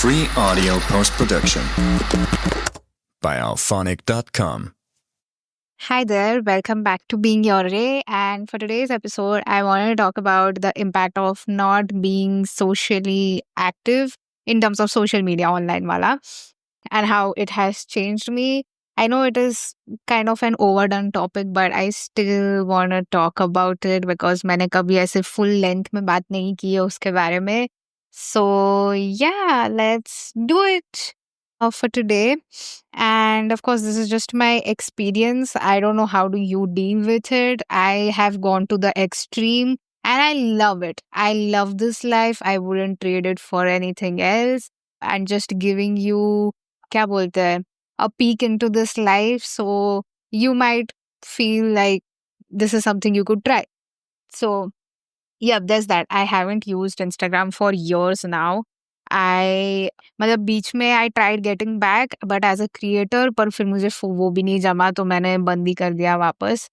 Free audio post-production by alphonic.com. Hi there, welcome back to Being Your Ray. And for today's episode, I want to talk about the impact of not being socially active in terms of social media online wala and how it has changed me. I know it is kind of an overdone topic, but I still want to talk about it because मैंने कभी ऐसे full length में बात नहीं की है उसके बारे में. So yeah, let's do it for today. And of course, this is just my experience. I don't know how do you deal with it. I have gone to the extreme and I love it. I love this life. I wouldn't trade it for anything else. And just giving you, क्या बोलते हैं, a peek into this life. So you might feel like this is something you could try. So yeah, there's that. I haven't used Instagram for years now. मतलब बीच में I tried getting back but as a creator पर फिर मुझे वो भी नहीं जमा तो मैंने बंद ही कर दिया वापस.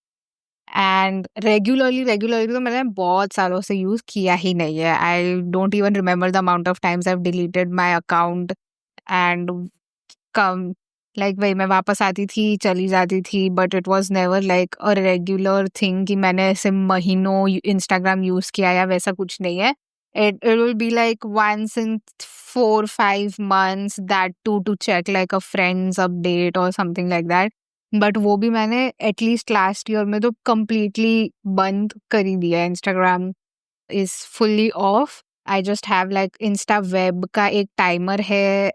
एंड रेगुलरली तो मैंने बहुत सालों से यूज किया ही नहीं है. आई don't even remember the amount of times I have deleted my account and come like वही मैं वापस आती थी चली जाती थी but it was never like a regular thing कि मैंने ऐसे महीनों इंस्टाग्राम यूज किया या वैसा कुछ नहीं है. It will be like once in 4-5 months that too to check like a friend's update or something like that. But वो भी मैंने at least last year में तो completely बंद कर ही दिया. Instagram is fully off. I just have like Insta web का एक timer है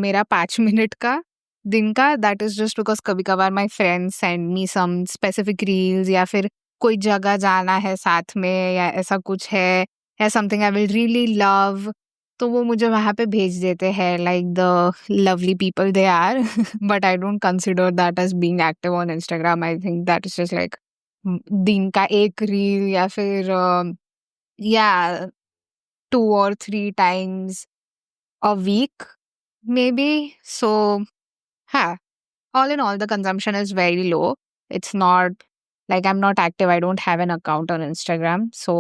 मेरा 5 मिनट का दिन का. That is just because कभी कभार my friends send me some specific reels या फिर कोई जगह जाना है साथ में या ऐसा कुछ है या something I will really love तो वो मुझे वहां पे भेज देते हैं like the lovely people they are. But I don't consider that as being active on Instagram. I think that is just like दिन का एक रील या फिर या 2 or 3 times a week maybe. So हाँ, all in all the consumption is very low. It's not like I'm not active. I don't have an account on Instagram. So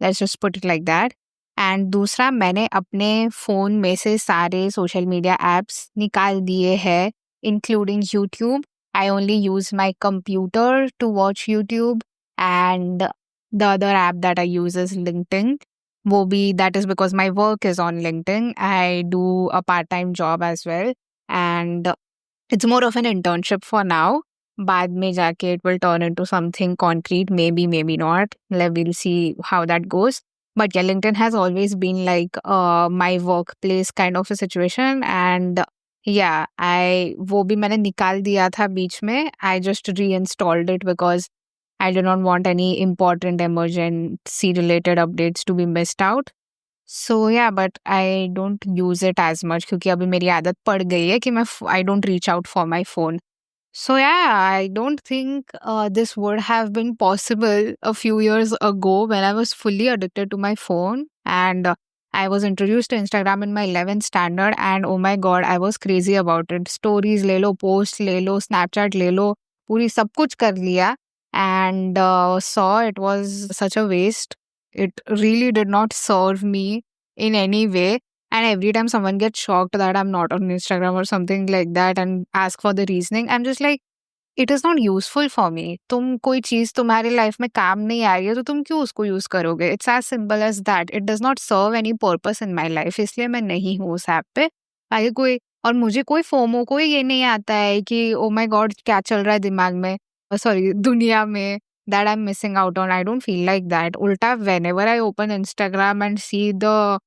let's just put it like that. And दूसरा मैंने अपने phone में से सारे social media apps निकाल दिए हैं including YouTube. I only use my computer to watch YouTube and the other app that I use is LinkedIn. वो भी that is because my work is on LinkedIn. I do a part time job as well and it's more of an internship for now. बाद में जाके it will turn into something concrete, maybe not. We'll see how that goes. But yeah, LinkedIn has always been like my workplace kind of a situation. And yeah, वो भी मैंने निकाल दिया था बीच में. I just reinstalled it because I do not want any important emergency related updates to be missed out. So yeah, but I don't use it as much क्योंकि अभी मेरी आदत पड़ गई है कि मैं I don't reach out for my phone. So yeah, I don't think this would have been possible a few years ago when I was fully addicted to my phone and I was introduced to Instagram in my 11th standard and oh my god, I was crazy about it. Stories ले लो, posts ले लो, Snapchat ले लो, पूरी सब कुछ कर लिया and saw it was such a waste. It really did not serve me in any way. And every time someone gets shocked that I'm not on Instagram or something like that and ask for the reasoning, I'm just like, it is not useful for me. तुम कोई चीज तुम्हारी life में काम नहीं आ रही है तो तुम क्यों उसको यूज करोगे? It's as simple as that. It does not serve any purpose in my life. इसलिए मैं नहीं हूँ उस ऐप पे. आगे कोई और मुझे कोई फोमो कोई ये नहीं आता है कि ओ माय गॉड क्या चल रहा है दिमाग में सॉरी दुनिया में that I'm missing out on. I don't feel like that. Ulta, whenever I open Instagram and see the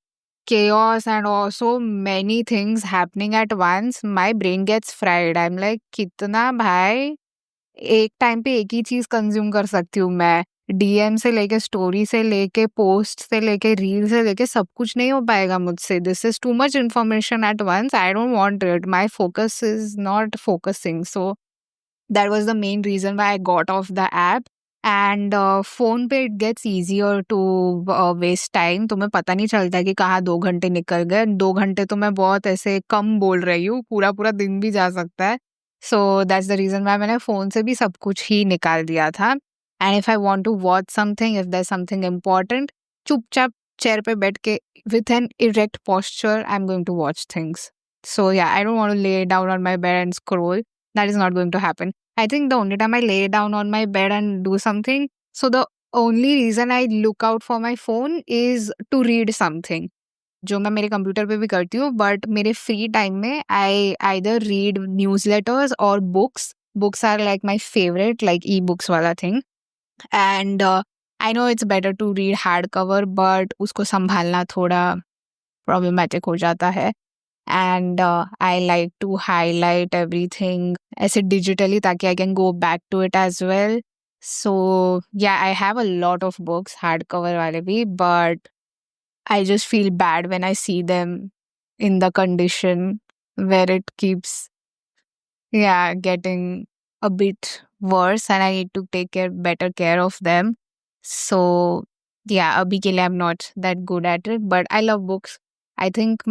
chaos and also many things happening at once, my brain gets fried. I'm like, कितना भाई एक time पे एक ही चीज consume कर सकती हूँ मैं. डीएम से लेके स्टोरी से लेके पोस्ट से लेके रील से लेके सब कुछ नहीं हो पाएगा मुझसे. This is too much information at once. I don't want it. My focus is not focusing. So that was the main reason why I got off the app. And phone पे it gets easier to waste time. तुम्हें पता नहीं चलता कि कहाँ 2 घंटे निकल गए. 2 घंटे तो मैं बहुत ऐसे कम बोल रही हूँ. पूरा पूरा दिन भी जा सकता है. So that's the reason why मैंने phone से भी सब कुछ ही निकाल दिया था. And if I want to watch something, if there's something important, चुपचाप चेयर पे बैठ के with an erect posture, I'm going to watch things. So yeah, I don't want to lay down on my bed and scroll. That is not going to happen. I think the only time I lay down on my bed and do something, so the only reason I look out for my phone is to read something. जो मैं मेरे computer पे भी करती हूँ, but मेरे free time में I either read newsletters और books. Books are like my favourite, like e-books वाला thing. And I know it's better to read hard cover, but उसको संभालना थोड़ा प्रॉब्लमैटिक हो जाता है. And I like to highlight everything ऐसे डिजिटली, ताकि I can go back to it as well. So yeah, I have a lot of books hard cover वाले भी, but I just feel bad when I see them in the condition where it keeps, yeah, getting a bit worse, and I need to take better care of them. So, yeah, abhi ke liye I'm not that good at it, but I love books. I think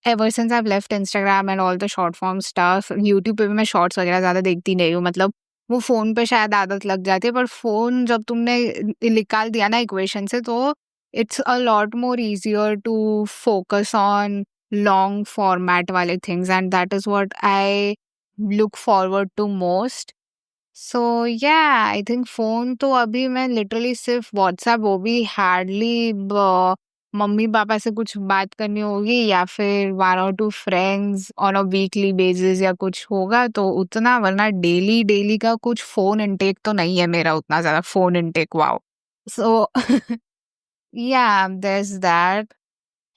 ever since I've left Instagram and all the short form stuff, YouTube पे भी मैं shorts वगैरह ज़्यादा देखती नहीं हूँ. मतलब वो फ़ोन पे शायद आदत लग जाती है, पर फ़ोन जब तुमने निकाल दिया ना इक्वेशन से, तो it's a lot more easier to focus on long format वाले things, and that is what I look forward to most. So yeah, I think phone तो अभी मैं लिटरली सिर्फ व्हाट्सएप, वो भी हार्डली मम्मी पापा से कुछ बात करनी होगी या फिर 1 और 2 friends on a weekly basis या कुछ होगा तो उतना, वरना डेली डेली का कुछ फ़ोन इनटेक तो नहीं है मेरा, उतना ज़्यादा phone intake, wow! So yeah, there is that.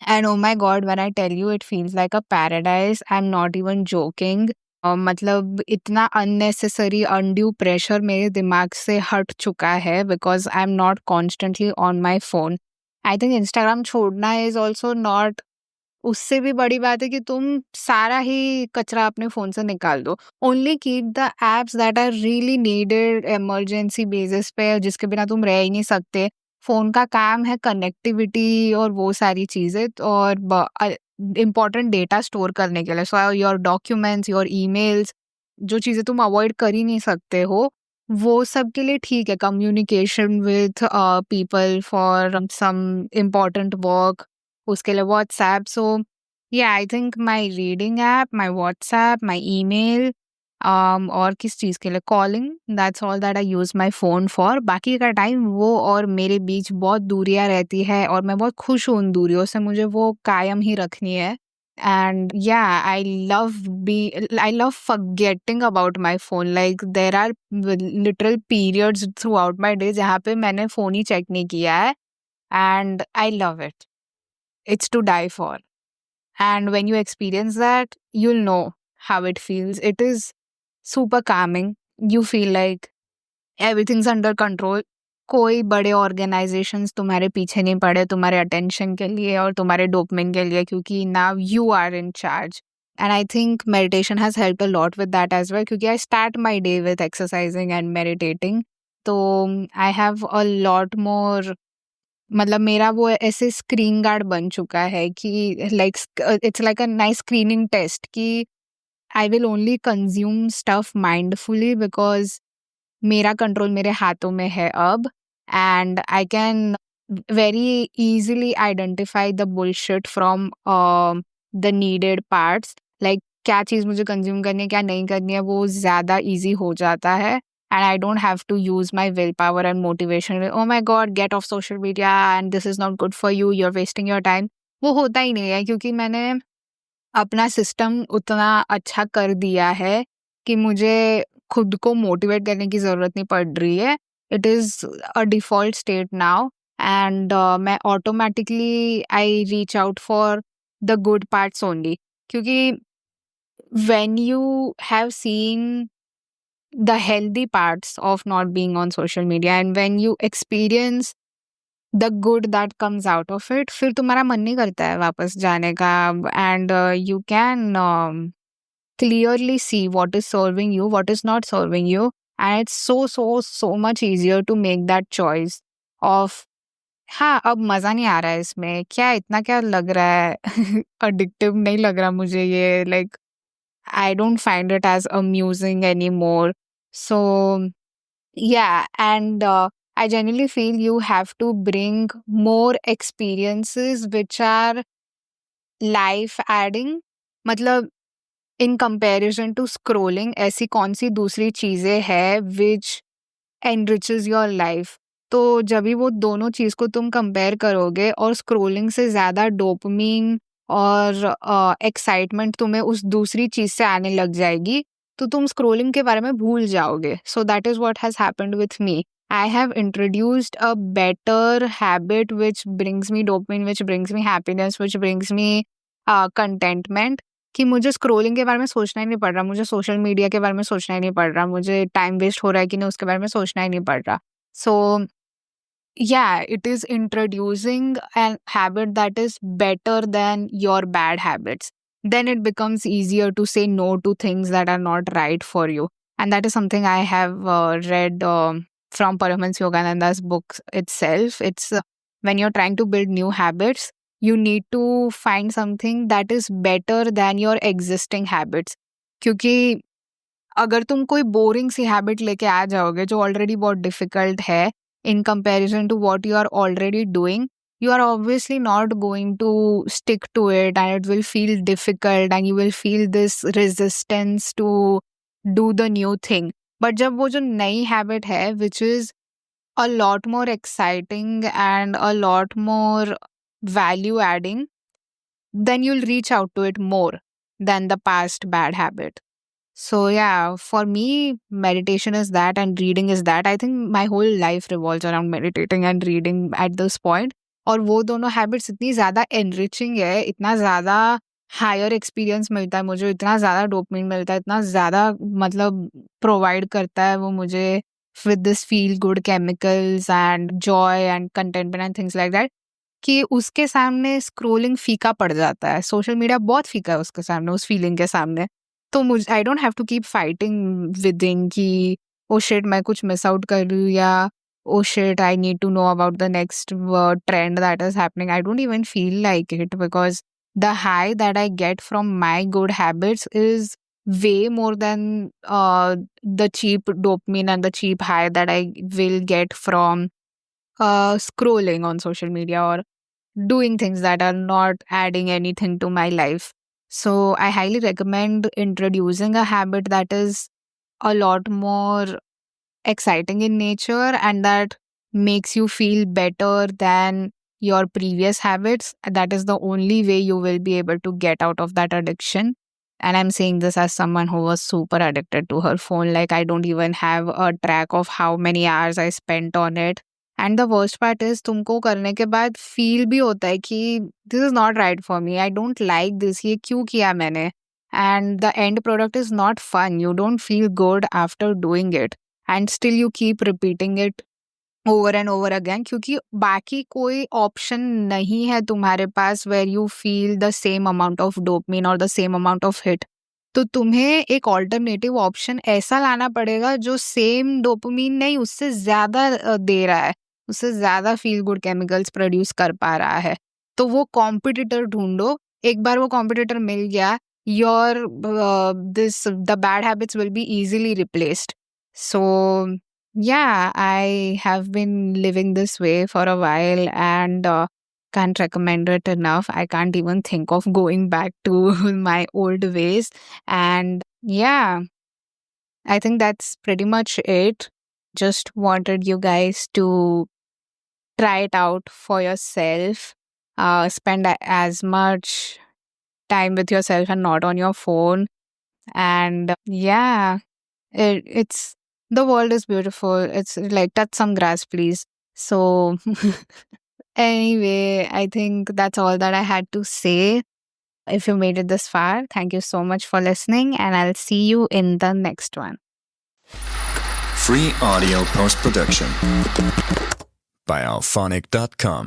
And oh my God, when I tell you it feels like a paradise, I'm not even joking. मतलब इतना unnecessary undue pressure मेरे दिमाग से हट चुका है because I'm not constantly on my phone. I think Instagram छोड़ना is also not, उससे भी बड़ी बात है कि तुम सारा ही कचरा अपने फ़ोन से निकाल दो. Only keep the apps that are really needed emergency basis पे, जिसके बिना तुम रह ही नहीं सकते. फ़ोन का काम है कनेक्टिविटी और वो सारी चीज़ें, और इम्पोर्टेंट डेटा स्टोर करने के लिए. So your documents, your emails, जो चीज़ें तुम अवॉइड कर ही नहीं सकते हो, वो सब के लिए ठीक है. Communication with people for some important work, उसके लिए WhatsApp. So yeah, I think my reading app, my WhatsApp, my email, और किस चीज़ के लिए, calling, that's all that I use my phone for. बाकी का टाइम वो और मेरे बीच बहुत दूरियाँ रहती है, और मैं बहुत खुश हूँ उन दूरियों से, मुझे वो कायम ही रखनी है. And yeah, I love forgetting about my phone. Like there are literal periods throughout my day जहाँ पे मैंने फ़ोन ही चेक नहीं किया है, and I love it. It's to die for. And when you experience that, you'll know how it feels. It is super calming. You feel like everything's under control. कोई बड़े organisations तुम्हारे पीछे नहीं पड़े तुम्हारे अटेंशन के लिए और तुम्हारे डोपामिन के लिए, क्योंकि now you are in charge. And I think meditation has helped a lot with that as well, क्योंकि I start my day with exercising and meditating. तो I have a lot more, मतलब मेरा वो ऐसे screen guard बन चुका है कि like it's like a nice screening test कि I will only consume stuff mindfully because मेरा कंट्रोल मेरे हाथों में है अब, and I can very easily identify the bullshit from the needed parts. Like क्या चीज़ मुझे कंज्यूम करनी है, क्या नहीं करनी है, वो ज़्यादा ईजी हो जाता है. And I don't have to use my willpower and motivation. Oh my God, get off social media and this is not good for you. You're wasting your time. वो होता ही नहीं है, क्योंकि मैंने अपना सिस्टम उतना अच्छा कर दिया है कि मुझे खुद को मोटिवेट करने की ज़रूरत नहीं पड़ रही है. It is a default state now, and मैं automatically I reach out for the good parts only. क्योंकि when you have seen the healthy parts of not being on social media and when you experience the good that comes out of it, फिर तुम्हारा मन नहीं करता है वापस जाने का, and you can clearly see what is serving you, what is not serving you, and it's so much easier to make that choice of हाँ, अब मज़ा नहीं आ रहा है इसमें, क्या इतना क्या लग रहा है अडिक्टिव नहीं लग रहा मुझे ये, like I don't find it as amusing anymore. So, yeah, and I genuinely feel you have to bring more experiences which are life adding. मतलब in comparison to scrolling, ऐसी कौन सी दूसरी चीजें हैं which enriches your life. तो जब भी वो दोनों चीज को तुम कंपेयर करोगे और स्क्रोलिंग से ज्यादा डोपामिन और एक्साइटमेंट तुम्हें उस दूसरी चीज से आने लग जाएगी, तो तुम स्क्रोलिंग के बारे में भूल जाओगे. So that is what has happened with me. I have introduced a better habit which brings me dopamine, which brings me happiness, which brings me contentment. कि मुझे स्क्रोलिंग के बारे में सोचना ही नहीं पड़ रहा, मुझे सोशल मीडिया के बारे में सोचना ही नहीं पड़ रहा, मुझे टाइम वेस्ट हो रहा है कि नहीं उसके बारे में सोचना ही नहीं पड़ रहा. सो yeah, it is introducing a habit that is better than your bad habits. Then it becomes easier to say no to things that are not right for you. And that is something I have read from Paramahansa Yogananda's book itself. It's when you're trying to build new habits, you need to find something that is better than your existing habits. क्योंकि अगर तुम कोई boring सी habit लेके आ जाओगे जो already बहुत difficult है in comparison to what you are already doing, you are obviously not going to stick to it and it will feel difficult and you will feel this resistance to do the new thing. But जब वो जो नई habit है which is a lot more exciting and a lot more value adding, then you'll reach out to it more than the past bad habit. So yeah, for me, meditation is that and reading is that. I think my whole life revolves around meditating and reading at this point. और वो दोनों habits इतनी ज़्यादा enriching है, इतना ज़्यादा higher experience मिलता है मुझे, इतना ज़्यादा डोपामिन मिलता है, इतना ज़्यादा मतलब प्रोवाइड करता है वो मुझे with this feel good chemicals and Joy and contentment and things like that, कि उसके सामने स्क्रोलिंग फीका पड़ जाता है. सोशल मीडिया बहुत फीका है उसके सामने, उस फीलिंग के सामने. तो मुझे I don't have to keep fighting within कि ओ शिट मैं कुछ मिस आउट कर रही हूँ या oh shit I need to know about the next trend that is happening. I don't even feel like it because the high that I get from my good habits is way more than the cheap dopamine and the cheap high that I will get from scrolling on social media or doing things that are not adding anything to my life. So I highly recommend introducing a habit that is a lot more exciting in nature and that makes you feel better than your previous habits. That is the only way you will be able to get out of that addiction. And I'm saying this as someone who was super addicted to her phone. Like, I don't even have a track of how many hours I spent on it. And the worst part is तुमको करने के बाद feel भी होता है कि this is not right for me, I don't like this, ये क्यों किया मैंने. And the end product is not fun, you don't feel good after doing it and still you keep repeating it over and over again, क्योंकि बाकी कोई option नहीं है तुम्हारे पास where you feel the same amount of dopamine और the same amount of hit. तो तुम्हें एक ऑल्टरनेटिव ऑप्शन ऐसा लाना पड़ेगा जो सेम डोपामिन नहीं उससे ज्यादा दे रहा है, उससे ज्यादा फील गुड केमिकल्स प्रोड्यूस कर पा रहा है. तो वो कॉम्पिटिटर ढूंढो. एक बार वो कॉम्पिटिटर मिल गया, your this the bad habits will be easily replaced. So yeah, I have been living this way for a while and can't recommend it enough. I can't even think of going back to my old ways. And yeah, I think that's pretty much it. Just wanted you guys to try it out for yourself. Spend as much time with yourself and not on your phone. And yeah, it's the world is beautiful. It's like touch some grass, please. So anyway, I think that's all that I had to say. If you made it this far, thank you so much for listening, and I'll see you in the next one. Free audio post production by alphonic.com.